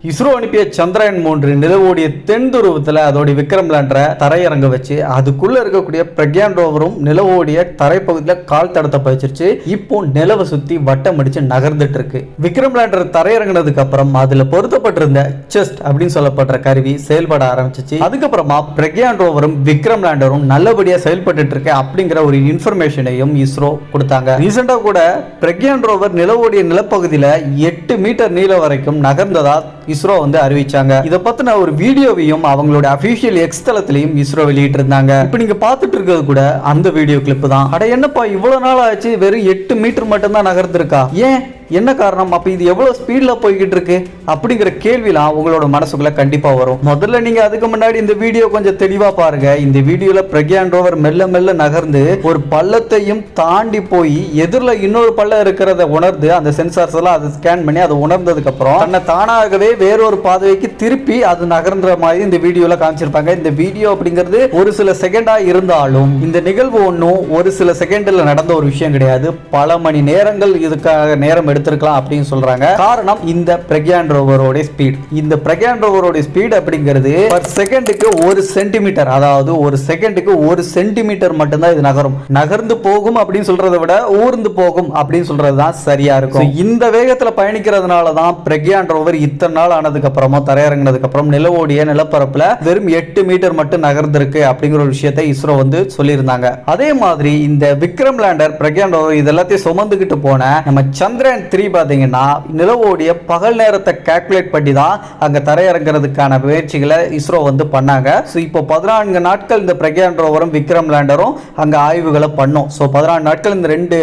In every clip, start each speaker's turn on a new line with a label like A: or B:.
A: ISRO அனுப்பிய சந்திரயான் 3 நிலவோடைய தென் துருவத்தில் அதோடைய விக்ரம் லேண்டரை தரையிறங்க வச்சு அதுக்குள்ள இருக்கக்கூடிய பிரக்யான் ரோவரும் நிலவோடைய தரைப்பகுதியில் கால் தடத்தை பதிச்சிருச்சு. இப்போ நிலவை சுத்தி வட்டம் அடிச்சு நகர்ந்துட்டு இருக்கு. விக்ரம் லேண்டர் தரையிறங்கினதுக்கு அப்புறம் அதுல பொருத்தப்பட்டிருந்த செஸ்ட் அப்படின்னு சொல்லப்படுற கருவி செயல்பட ஆரம்பிச்சிச்சு. அதுக்கப்புறமா பிரக்யான் ரோவரும் விக்ரம் லேண்டரும் நல்லபடியா செயல்பட்டு இருக்கு அப்படிங்கிற ஒரு இன்ஃபர்மேஷனையும் ISRO கொடுத்தாங்க. ரீசெண்டா கூட பிரக்யான் ரோவர் நிலவோடைய நிலப்பகுதியில 8 மீட்டர் நீளம் வரைக்கும் நகர்ந்ததா ISRO வந்து அறிவிச்சாங்க. இத பத்தின ஒரு வீடியோவையும் அவங்களோட அபிஷியல் எக்ஸ் தளத்திலையும் ISRO வெளியிட்டு இருந்தாங்க. இப்போ நீங்க பார்த்துட்டு இருக்கிறது கூட அந்த வீடியோ கிளிப் தான். அட என்னப்பா இவ்வளவு நாள் ஆச்சு வெறும் 8 மீட்டர் மட்டும் தான் நகர்ந்திருக்கா, ஏன் என்ன காரணம், அப்ப இது எவ்வளவு ஸ்பீட்ல போய்கிட்டு இருக்கு அப்படிங்கிற கேள்விலாம் உங்களோட மனசுக்குள்ள கண்டிப்பா வரும். முதல்ல நீங்க அதுக்கு முன்னாடி இந்த வீடியோ கொஞ்சம் தெளிவா பாருங்க. இந்த வீடியோல பிரக்யான் ரோவர் மெல்ல மெல்ல நகர்ந்து ஒரு பள்ளத்தையும் தாண்டி போய் எதிரில் இன்னொரு பள்ளம் இருக்கிறத உணர்ந்து அந்த சென்சார்ஸ் எல்லாம் அதை ஸ்கேன் பண்ணி அதை உணர்ந்ததுக்கு அப்புறம் தன்னை தானாகவே வேறொரு பாதைக்கு திருப்பி அது நகர்ந்த மாதிரி இந்த வீடியோல காமிச்சிருப்பாங்க. இந்த வீடியோ அப்படிங்கிறது ஒரு சில செகண்டா இருந்தாலும் இந்த நிகழ்வு ஒன்றும் ஒரு சில செகண்ட்ல நடந்த ஒரு விஷயம் கிடையாது. பல மணி நேரங்கள் இதுக்காக நேரம் எடுத்திருக்கலாம் அப்படின்னு சொல்றாங்க. காரணம் இந்த பிரக்யான் ரோவரோட ஸ்பீட். இந்த பிரக்யான் ரோவரோட ஸ்பீட் அப்படிங்கிறது பர் செகண்டுக்கு 1 சென்டிமீட்டர், அதாவது ஒரு செகண்டுக்கு 1 சென்டிமீட்டர் மட்டும்தான் இது நகரும். நகர்ந்து போகும் அப்படின்னு சொல்றதை விட ஊர்ந்து போகும் அப்படின்னு சொல்றதுதான் சரியா இருக்கும். இந்த வேகத்துல பயணிக்கிறதுனால தான் பிரக்யான் ரோவர் இத்தனை நாள் ஆனதுக்கு அப்புறமா தரையிறங்கினதுக்கு அப்புறம் நிலவோடைய நிலப்பரப்புல வெறும் 8 மீட்டர் மட்டும் நகர்ந்திருக்கு அப்படிங்கிற ஒரு விஷயத்தை ISRO வந்து சொல்லியிருந்தாங்க. அதே மாதிரி இந்த விக்ரம் லேண்டர் பிரக்யான் ரோவர் இதெல்லாத்தையும் சுமந்துகிட்டு போன நம்ம சந்திரயான் 3 பாத்தீங்கன்னா நிலவோடைய பகல் நேரத்தை கால்குலேட் பண்ணி தான் அங்க தரையிறங்கிறதுக்கான முயற்சிகளை ISRO வந்து பண்ணாங்க. ஸோ இப்போ 14 நாட்கள் இந்த பிரக்யான் ரோவரும் விக்ரம் லேண்டரும் அங்க ஆய்வுகளை பண்ணோம். ஸோ 14 நாட்கள் இந்த 2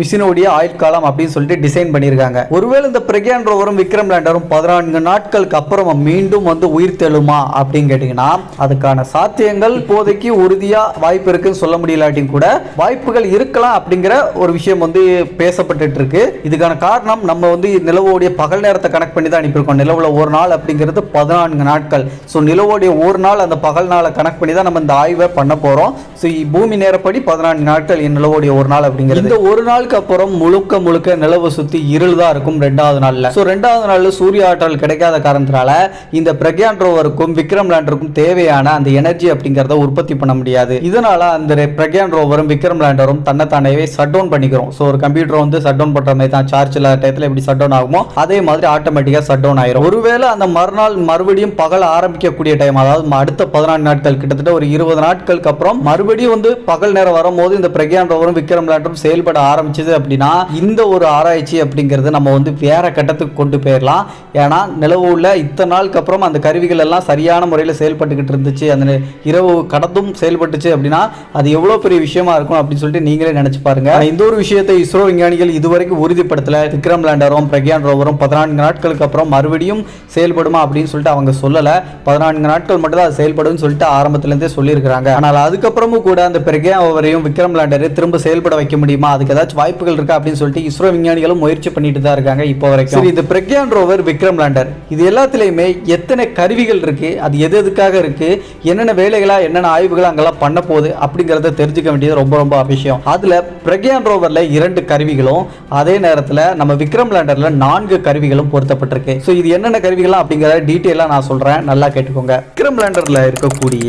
A: மிஷினோடைய ஆயுள் காலம் அப்படின்னு சொல்லிட்டு டிசைன் பண்ணியிருக்காங்க. ஒருவேளை இந்த பிரக்யான் ரோவரும் விக்ரம் லேண்டரும் 14 நாட்களுக்கு அப்புறமா மீண்டும் வந்து உயிர் தெழுமா அப்படின்னு கேட்டீங்கன்னா அதுக்கான சாத்தியங்கள் இப்போதைக்கு உறுதியா வாய்ப்பு இருக்குன்னு சொல்ல முடியலாட்டியும் கூட வாய்ப்புகள் இருக்கலாம் அப்படிங்கிற ஒரு விஷயம் வந்து பேசப்பட்டு இருக்கு. இதுக்கான காரணம் நம்ம வந்து நிலவோடைய பகல் நேரத்தை கனெக்ட் பண்ணி தான் அனுப்பியிருக்கோம். நிலவுல ஒரு நாள் அப்படிங்கிறது 14 நாட்கள். ஸோ நிலவோடைய ஒரு நாள் அந்த பகல் நாளை கனெக்ட் பண்ணி தான் நம்ம இந்த ஆய்வை பண்ண போறோம். ஸோ பூமி நேரப்படி 14 நாட்கள் நிலவோடைய ஒரு நாள் அப்படிங்கிறது. இந்த ஒரு நாளுக்கு அப்புறம் முழுக்க முழுக்க நிலவு சுத்தி இருள் தான் இருக்கும் 2வது நாள்ல. ஸோ 2வது நாள்ல சூரிய ஆற்றல் கிடைக்காத காரணத்தினால இந்த பிரக்யான் ரோவருக்கும் விக்ரம் லேண்டருக்கும் தேவையான அந்த எனர்ஜி அப்படிங்கிறத உற்பத்தி பண்ண முடியாது. இதனால அந்த பிரக்யான் ரோவரும் விக்ரம் லேண்டரும் தன்னைத்தானவே ஷட் டவுன் பண்ணிக்கிறோம். ஸோ ஒரு கம்ப்யூட்டர் வந்து ஷட் டவுன் பண்ற மாதிரி தான் சார்ஜ் இல்லாத டயத்தில் எப்படி ஷட் டவுன் ஆகுமோ அதே மாதிரி ஆட்டோமேட்டிக்கா ஷட் டவுன் ஆயிரும். ஒருவேளை அந்த மறுநாள் மறுபடியும் பகல் ஆரம்பிக்கக்கூடிய டைம், அதாவது அடுத்த 14 நாட்கள் கிட்டத்தட்ட ஒரு 20 நாட்களுக்கு அப்புறம் மறுபடியும் வந்து பகல் நேரம் வரும்போது இந்த பிரக்யான் ரோவரும் விக்ரம் லேண்டரும் செயல்பட ஆரம்பிச்சது அப்படின்னா இந்த ஒரு ஆராய்ச்சி அப்படிங்கிறது நம்ம வந்து வேற கட்டத்துக்கு கொண்டு போயிடலாம். ஏன்னா நிலவுல இத்தனை நாளுக்கு அப்புறம் அந்த கருவிகள் எல்லாம் சரியான முறையில் செயல்பட்டுக்கிட்டு இருந்துச்சு, அந்த இரவு கடந்தும் செயல்பட்டுச்சு அப்படின்னா அது எவ்வளவு பெரிய விஷயமா இருக்கும் அப்படின்னு சொல்லிட்டு நீங்களே நினைச்சு பாருங்க. இந்த ஒரு விஷயத்தை ISRO விஞ்ஞானிகள் இதுவரைக்கும் உறுதிப்படுத்தல. விக்ரம் லேண்டரும் பிரக்யான் ரோவரும் 14 நாட்களுக்கு அப்புறம் மறுபடியும் செயல்படுமா அப்படின்னு சொல்லிட்டு அவங்க சொல்லல. 14 நாட்கள் மட்டும் தான் செயல்படும் சொல்லிட்டு ஆரம்பத்துல இருந்தே சொல்லியிருக்காங்க. ஆனால் அதுக்கப்புறமும் கூட அந்த பிரக்யான் ரோவரையும் விக்ரம் லேண்டரை திரும்ப செயல்பட வைக்க முடியுமா, அதுக்கு ஏதாச்சும் வாய்ப்புகள் இருக்கா அப்படின்னு சொல்லிட்டு ISRO விஞ்ஞானிகளும் முயற்சி பண்ணிட்டு தான் இருக்காங்க இப்போ வரைக்கும். சரி, இந்த பிரக்யான் ரோவர் விக்ரம் லேண்டர் இது எல்லாத்திலையுமே எத்தனை கருவிகள் இருக்கு, அது எது எதுக்காக இருக்கு, என்னென்ன வேலைகளா என்னென்ன ஆய்வுகள் அங்கெல்லாம் பண்ண போகுது அப்படிங்கறத தெரிஞ்சுக்க வேண்டியது ரொம்ப ரொம்ப அவசியம். அதுல பிரக்யான் ரோவர்ல 2 கருவிகளும் அதே நேரத்தில் நம்ம விக்ரம் லேண்டர்ல 4 கருவிகளும் பொருத்தப்பட்டிருக்கு. ஸோ இது என்னென்ன கருவிகள் அப்படிங்கிற டீட்டெயிலாக நான் சொல்றேன், நல்லா கேட்டுக்கோங்க. விக்ரம் லேண்டர்ல இருக்கக்கூடிய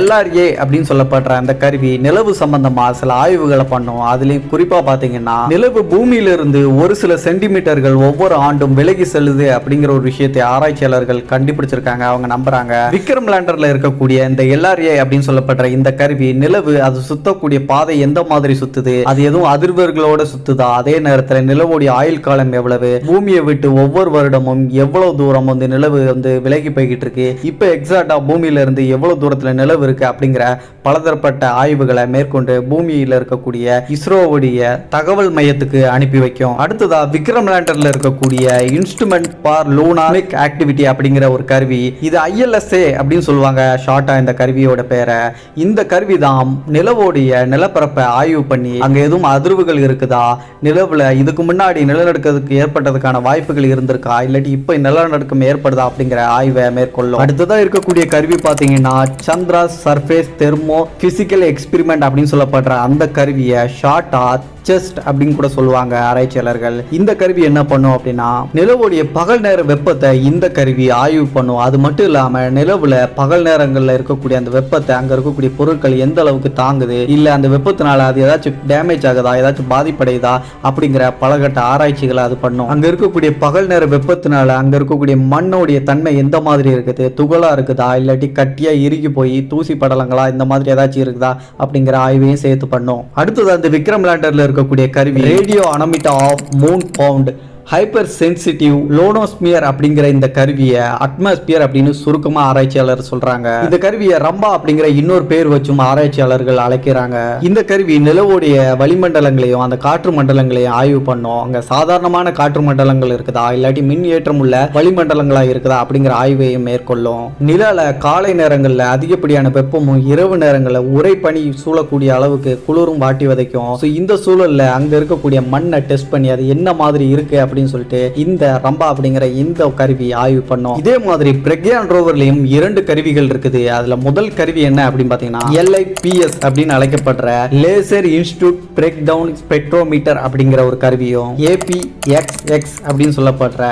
A: LRA அப்படின்னு சொல்லப்படுற அந்த கருவி நிலவு சம்பந்தமா சில ஆய்வுகளை பண்ணும். அதுலயும் குறிப்பா பாத்தீங்கன்னா நிலவு பூமியிலிருந்து ஒரு சில சென்டிமீட்டர்கள் ஒவ்வொரு ஆண்டும் விலகி செல்லுது அப்படிங்கிற ஒரு விஷயத்தை ஆராய்ச்சியாளர்கள் கண்டுபிடிச்சிருக்காங்க, அவங்க நம்புறாங்க. விக்ரம் லேண்டர்ல இருக்கக்கூடிய இந்த LRA அப்படின்னு சொல்லப்படுற இந்த கருவி நிலவு அது சுத்தக்கூடிய பாதை எந்த மாதிரி சுத்துது, அது எதுவும் அதிர்வுகளோட சுத்துதா, அதே நேரத்தில் நிலவுடைய ஆயுள் காலம் எவ்வளவு, பூமியை விட்டு ஒவ்வொரு வருடமும் எவ்வளவு தூரம் வந்து நிலவு வந்து விலகி போய்கிட்டு இருக்கு, இப்ப எக்ஸாக்டா பூமியில இருந்து எவ்வளவு தூரத்துல நிலவு இருக்கு அப்படிங்கிற பலதரப்பட்ட ஆய்வுகளை மேற்கொண்டு பூமியில இருக்கக்கூடிய ISROவுடைய தகவல் மையத்துக்கு அனுப்பி வைக்கும். அடுத்ததா விக்ரம் லேண்டர்ல இருக்கக்கூடிய இன்ஸ்ட்ருமெண்ட் ஃபார் லூனார் ஆக்டிவிட்டி அப்படிங்கிற ஒரு கருவி, இது ILSA அப்படின்னு சொல்லுவாங்க ஷார்ட்டா இந்த கருவியோட பேரை. இந்த கருவி தான் நிலவோடைய நிலப்பரப்பை ஆய்வு பண்ணி அங்க எதுவும் அதிர்வுகள் இருக்குதா, நிலவுல இதுக்கு முன்னாடி நிலநடுக்கத்துக்கு ஏற்பட்டதுக்கான வாய்ப்புகள் இருந்திருக்கா, இல்லாட்டி இப்ப நிலநடுக்கம் ஏற்படுதா அப்படிங்கிற ஆய்வை மேற்கொள்ளும். அடுத்ததான் இருக்கக்கூடிய கருவி பாத்தீங்கன்னா Chandra surface thermo physical experiment அப்படின்னு சொல்லப்படுற அந்த கருவியை ஷார்ட்டா செஸ்ட் அப்படின்னு கூட சொல்லுவாங்க ஆராய்ச்சியாளர்கள். இந்த கருவி என்ன பண்ணும் அப்படின்னா நிலவுடைய பகல் நேர வெப்பத்தை இந்த கருவி ஆய்வு பண்ணும். அது மட்டும் இல்லாம நிலவுல பகல் நேரங்கள்ல இருக்கக்கூடிய அந்த வெப்பத்தை அங்க இருக்கக்கூடிய பொருட்கள் எந்த அளவுக்கு தாங்குது, இல்ல அந்த வெப்பத்தினால அது ஏதாச்சும் டேமேஜ் ஆகுதா, ஏதாச்சும் பாதிப்படையுதா அப்படிங்கிற பலகட்ட ஆராய்ச்சிகளை அது பண்ணும். அங்க இருக்கக்கூடிய பகல் நேர வெப்பத்தினால அங்க இருக்கக்கூடிய மண்ணோடைய தன்மை எந்த மாதிரி இருக்குது, துகளா இருக்குதா இல்லாட்டி கட்டியா இறுகி போய் தூசி படலங்களா இந்த மாதிரி ஏதாச்சும் இருக்குதா அப்படிங்கிற ஆய்வையும் சேர்த்து பண்ணும். அடுத்தது அந்த விக்ரம் லேண்டர்ல இருக்கக்கூடிய கருவி radio anemometer of moon bound hyper sensitive ionosphere அப்படிங்கிற இந்த கருவியை அட்மாஸ்பியர் அப்படின்னு சுருக்கமா ஆராய்ச்சியாளர் சொல்றாங்க. இந்த கருவியை ரம்பா அப்படிங்கிற இன்னொரு பேர் வச்சும் ஆராய்ச்சியாளர்கள் அழைக்கிறாங்க. இந்த கருவி நிலவுடைய வளிமண்டலங்களையும் அந்த காற்று மண்டலங்களையும் ஆய்வு பண்ணும். அங்க சாதாரணமான காற்று மண்டலங்கள் இருக்குதா இல்லாட்டி மின் ஏற்றம் உள்ள வளிமண்டலங்களா இருக்குதா அப்படிங்கிற ஆய்வையும் மேற்கொள்ளும். நிலால காலை நேரங்கள்ல அதிகப்படியான வெப்பமும் இரவு நேரங்களில் உரை பனி சூழக்கூடிய அளவுக்கு குளிரும் வாட்டி வதைக்கும். இந்த சூழல்ல அங்க இருக்கக்கூடிய மண்ணை டெஸ்ட் பண்ணி அது என்ன மாதிரி இருக்கு அப்படின்னு சொல்லிட்டு இந்த ரம்பா அப்படிங்கிற இந்த கருவி ஆய்வு பண்ணும். இதே மாதிரி பிரக்யான் ரோவர்லயும் 2 கருவிகள் இருக்குது. அதுல முதல் கருவி என்ன அப்படின்னு பாத்தீங்கன்னா LIPS அப்படின்னு அழைக்கப்படுற laser institute breakdown spectrometer அப்படிங்கிற ஒரு கருவியும் APXX அப்படின்னு சொல்லப்படுற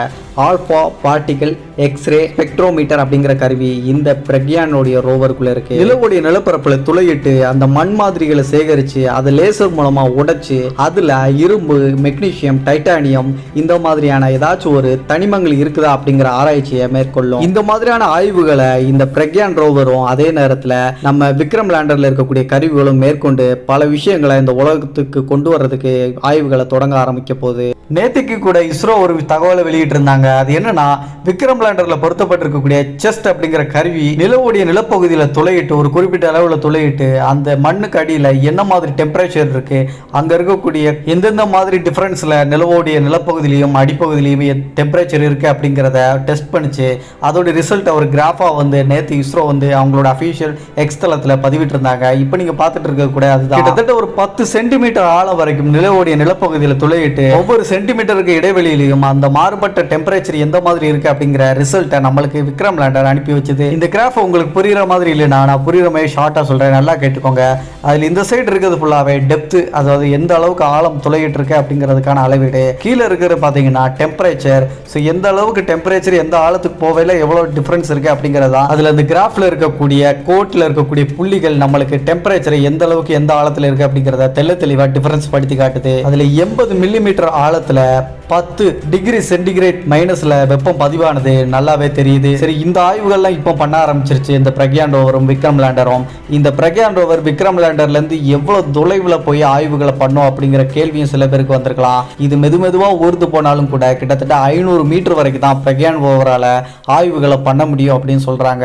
A: ஆல்பா பார்ட்டிகல் எக்ஸ்ரே ஸ்பெக்ட்ரோமீட்டர் அப்படிங்கிற கருவி இந்த பிரக்யானோடைய ரோவருக்குள்ள இருக்கு. நிலவுடைய நிலப்பரப்புல துளையிட்டு அந்த மண் மாதிரிகளை சேகரிச்சு அதை லேசர் மூலமா உடைச்சு அதுல இரும்பு, மெக்னீசியம், டைட்டானியம் இந்த மாதிரியான ஏதாச்சும் ஒரு தனிமங்கள் இருக்குதா அப்படிங்கிற ஆராய்ச்சியை மேற்கொள்ளும். இந்த மாதிரியான ஆய்வுகளை இந்த பிரக்யான் ரோவரும் அதே நேரத்துல நம்ம விக்ரம் லேண்டர்ல இருக்கக்கூடிய கருவிகளும் மேற்கொண்டு பல விஷயங்களை இந்த உலகத்துக்கு கொண்டு வர்றதுக்கு ஆய்வுகளை தொடங்க ஆரம்பிக்க போகுது. நேற்றுக்கு கூட இஸ்ரோ ஒரு தகவலை வெளியிட்டு இருந்தாங்க. அது என்னன்னா விக்ரம் லேண்டர்ல பொருத்தப்பட்டிருக்கக்கூடிய செஸ்ட் அப்படிங்கிற கருவி நிலவுடைய நிலப்பகுதியில துளையிட்டு ஒரு குறிப்பிட்ட அளவுல துளையிட்டு அந்த மண்ணுக்கு அடியில என்ன மாதிரி டெம்பரேச்சர் இருக்கு, அங்க இருக்கக்கூடிய எந்தெந்த மாதிரி டிஃபரன்ஸ்ல நிலவுடைய நிலப்பகுதியிலையும் அடிப்பகுதியிலையும் டெம்பரேச்சர் இருக்கு அப்படிங்கிறத டெஸ்ட் பண்ணிச்சு. அதோட ரிசல்ட் ஒரு கிராஃபா நேற்று இஸ்ரோ அவங்களோட அஃபீஷியல் எக்ஸ் தளத்துல பதிவிட்டு இருந்தாங்க. இப்போ நீங்க பார்த்துட்டு இருக்க கூட அதுதான் கிட்டத்தட்ட ஒரு 10 சென்டிமீட்டர் ஆழம் வரைக்கும் நிலவுடைய நிலப்பகுதியில துளையிட்டு ஒவ்வொரு சென்டிமீட்டருக்கு இடைவெளியிலையும் அந்த மாறுபட்ட டெம்பரேச்சர் எந்த மாதிரி இருக்கு அப்படிங்கிற ரிசல்ட்டை நம்மளுக்கு விக்ரம் லேண்டர் அனுப்பி வச்சது. இந்த கிராஃப் உங்களுக்கு புரியுற மாதிரி இல்லைன்னா நான் புரியுற மாதிரி ஷார்ட்டா சொல்றேன், நல்லா கேட்டுக்கோங்க. அதில் இந்த சைடு இருக்கிறது ஃபுல்லாவே டெப்த், அதாவது எந்த அளவுக்கு ஆழம் துளையிட்டு இருக்கு அப்படிங்கிறதுக்கான அளவீடு. கீழே இருக்கிறது பார்த்தீங்கன்னா டெம்பரேச்சர். ஸோ எந்த அளவுக்கு டெம்பரேச்சர் எந்த ஆழத்துக்கு போவையில் எவ்வளோ டிஃபரன்ஸ் இருக்கு அப்படிங்கிறதா அதில் இந்த கிராஃப்ல இருக்கக்கூடிய கோட்டில் இருக்கக்கூடிய புள்ளிகள் நம்மளுக்கு டெம்பரேச்சர் எந்த அளவுக்கு எந்த ஆழத்தில் இருக்கு அப்படிங்கிறத தெளிவாக டிஃபரன்ஸ் படுத்தி காட்டுது. அதில் 80 மில்லிமீட்டர் ஆழத்தில் 10 டிகிரி சென்டிகிரேட் மைனஸ்ல வெப்பம் பதிவானது நல்லாவே தெரியுது. சரி, இந்த ஆய்வுகள்லாம் இப்போ பண்ண ஆரம்பிச்சிருச்சு இந்த பிரக்யான் ரோவரும் விக்ரம் லேண்டரும். இந்த பிரக்யான் ரோவர் விக்ரம் லேண்டர்ல இருந்து எவ்வளவு தொலைவில் போய் ஆய்வுகளை பண்ணும் அப்படிங்கிற கேள்வியும் சில பேருக்கு வந்திருக்கலாம். இது மெதுவா ஊர்ந்து போனாலும் கூட கிட்டத்தட்ட 500 மீட்டர் வரைக்கும் தான் பிரக்யான் ரோவரால ஆய்வுகளை பண்ண முடியும் அப்படின்னு சொல்றாங்க.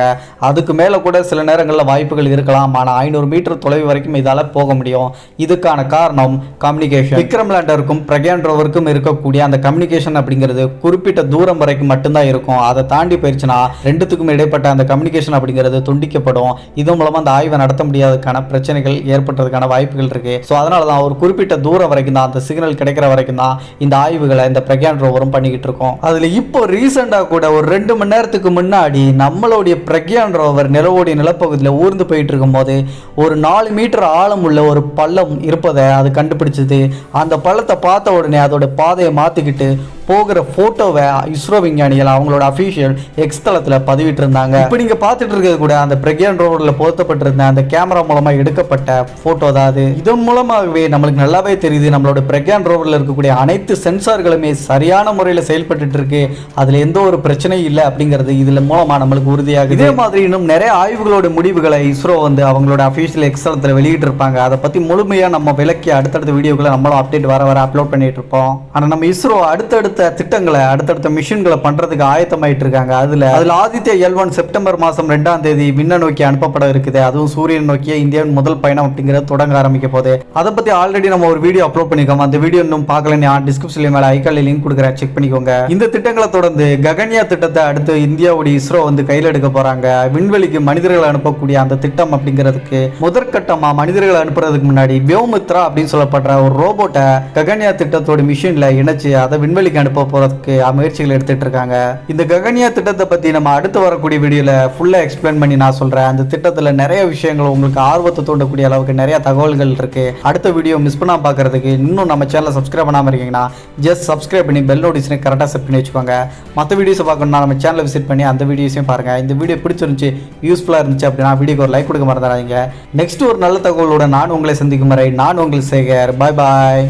A: அதுக்கு மேல கூட சில நேரங்களில் வாய்ப்புகள் இருக்கலாம். ஆனால் 500 மீட்டர் தொலைவு வரைக்கும் இதால போக முடியும். இதுக்கான காரணம் கம்யூனிகேஷன். விக்ரம் லேண்டருக்கும் பிரக்யான் ரோவருக்கும் இருக்கக்கூடிய அந்த கம்யூனிகேஷன் அப்படிங்கிறது குறிப்பிட்ட தூரம் வரைக்கும் மட்டும்தான் இருக்கும். அதை தாண்டி போயிடுச்சுன்னா ரெண்டுத்துக்கும் இடைப்பட்ட அந்த கம்யூனிகேஷன் அப்படிங்கிறது துண்டிக்கப்படும். இது மூலமா அந்த ஆய்வை நடத்த முடியாததுக்கான பிரச்சனைகள் ஏற்பட்டதுக்கான வாய்ப்புகள் இருக்கு. ஸோ அதனால தான் ஒரு குறிப்பிட்ட தூரம் வரைக்கும் தான் அந்த சிக்னல் கிடைக்கிற வரைக்கும் தான் இந்த ஆய்வுகளை இந்த பிரக்யான் ரோவரும் பண்ணிக்கிட்டு இருக்கோம். அதுல இப்போ ரீசெண்டா கூட ஒரு 2 மணி நேரத்துக்கு முன்னாடி நம்மளுடைய பிரக்யான் ரோவர் நிலவுடைய நிலப்பகுதியில் ஊர்ந்து போயிட்டு இருக்கும் போது ஒரு 4 மீட்டர் ஆழம் உள்ள ஒரு பள்ளம் இருப்பதை அது கண்டுபிடிச்சது. அந்த பள்ளத்தை பார்த்த உடனே அதோட பாதையை மாத்திக்கிட்டு போகிற போட்டோவை இஸ்ரோ விஞ்ஞானிகள் அவங்களோட அஃபீஷியல் எக்ஸ் தளத்துல பதிவிட்டு இருந்தாங்க. இப்போ நீங்க பார்த்துட்டு இருக்கிறது கூட அந்த பிரக்யான் ரோவர்ல பொருத்தப்பட்டிருந்த அந்த கேமரா மூலமா எடுக்கப்பட்ட போட்டோ தான் அது. இதன் மூலமாகவே நம்மளுக்கு நல்லாவே தெரியுது நம்மளோட பிரக்யான் ரோவர்ல இருக்கக்கூடிய அனைத்து சென்சார்களுமே சரியான முறையில் செயல்பட்டு இருக்கு. அதுல எந்த ஒரு பிரச்சனையும் இல்லை அப்படிங்கிறது இதுல மூலமா நம்மளுக்கு உறுதியாகுது. இதே மாதிரி இன்னும் நிறைய ஆய்வுகளோட முடிவுகளை இஸ்ரோ அவங்களோட அஃபீஷியல் எக்ஸ் தளத்துல வெளியிட்டு இருப்பாங்க. அதை பத்தி முழுமையா நம்ம விளக்கி அடுத்தடுத்த வீடியோக்களை நம்மளும் அப்டேட் வர அப்லோட் பண்ணிட்டு இருப்போம். ஆனா நம்ம இஸ்ரோ அடுத்தடுத்த திட்டங்களை அடுத்தடுத்த மிஷன்களை பண்றதுக்கு ஆயத்தமாயிட்டு இருக்காங்க. அதுல ஆதித்யா L1 செப்டம்பர் மாதம் 2ஆம் தேதி விண்ணை நோக்கி அனுப்பப்பட இருக்குது. அதுவும் சூரியன் நோக்கிய இந்தியாவின் முதல் பயணம் அப்படிங்கிறது தொடங்க ஆரம்பிக்க போது. அதை பத்தி ஆல்ரெடி நம்ம ஒரு வீடியோ அப்லோட் பண்ணிக்கோம். அந்த வீடியோ இன்னும் பார்க்கலன்னா டிஸ்கிரிப்ஷன்ல மேல ஐகான்ல லிங்க் கொடுக்குறேன், செக் பண்ணிக்கோங்க. இந்த திட்டங்களை தொடர்ந்து ககன்யான் திட்டத்தை அடுத்து இந்தியாவுடைய இஸ்ரோ கையில் எடுக்க போறாங்க. விண்வெளிக்கு மனிதர்கள் அனுப்பக்கூடிய அந்த திட்டம் அப்படிங்கிறதுக்கு முதற்கட்டமா மனிதர்கள் அனுப்புறதுக்கு முன்னாடி வியோமித்ரா அப்படின்னு சொல்லப்படுற ஒரு ரோபோட்டை ககன்யான் திட்டத்தோட மிஷின்ல இணைச்சு அதை விண்வெளிக்கு அனுப்ப போறதுக்கு முயற்சிகள் எடுத்துட்டு இருக்காங்க. இந்த ககன்யான் திட்டத்தை பத்தி நம்ம அடுத்து வரக்கூடிய வீடியோல ஃபுல்லா எக்ஸ்பிளைன் பண்ணி நான் சொல்றேன். அந்த திட்டத்துல நிறைய விஷயங்கள் உங்களுக்கு ஆர்வத்தை தூண்டக்கூடிய அளவுக்கு நிறைய தகவல்கள் இருக்கு. அடுத்த வீடியோ மிஸ் பண்ணாம பார்க்கறதுக்கு இன்னும் நம்ம சேனலை சப்ஸ்கிரைப் பண்ணாம இருக்கீங்கன்னா ஜஸ்ட் சப்ஸ்கிரைப் பண்ணி பெல் நோட்டிஃபிகேஷனை கரெக்டாக செட் பண்ணி வச்சுக்கோங்க. மற்ற வீடியோஸை பார்க்கணும்னா நம்ம சேனலை விசிட் பண்ணி அந்த வீடியோஸையும் பாருங்க. இந்த வீடியோ பிடிச்சிருந்துச்சு, யூஸ்ஃபுல்லாக இருந்துச்சு அப்படின்னா வீடியோக்கு ஒரு லைக் கொடுக்க மறந்துடாதீங்க. நெக்ஸ்ட் ஒரு நல்ல தகவலோட நான் உங்களை சந்திக்கும் வரை நான் உங்கள் சேகர். பாய் பாய்.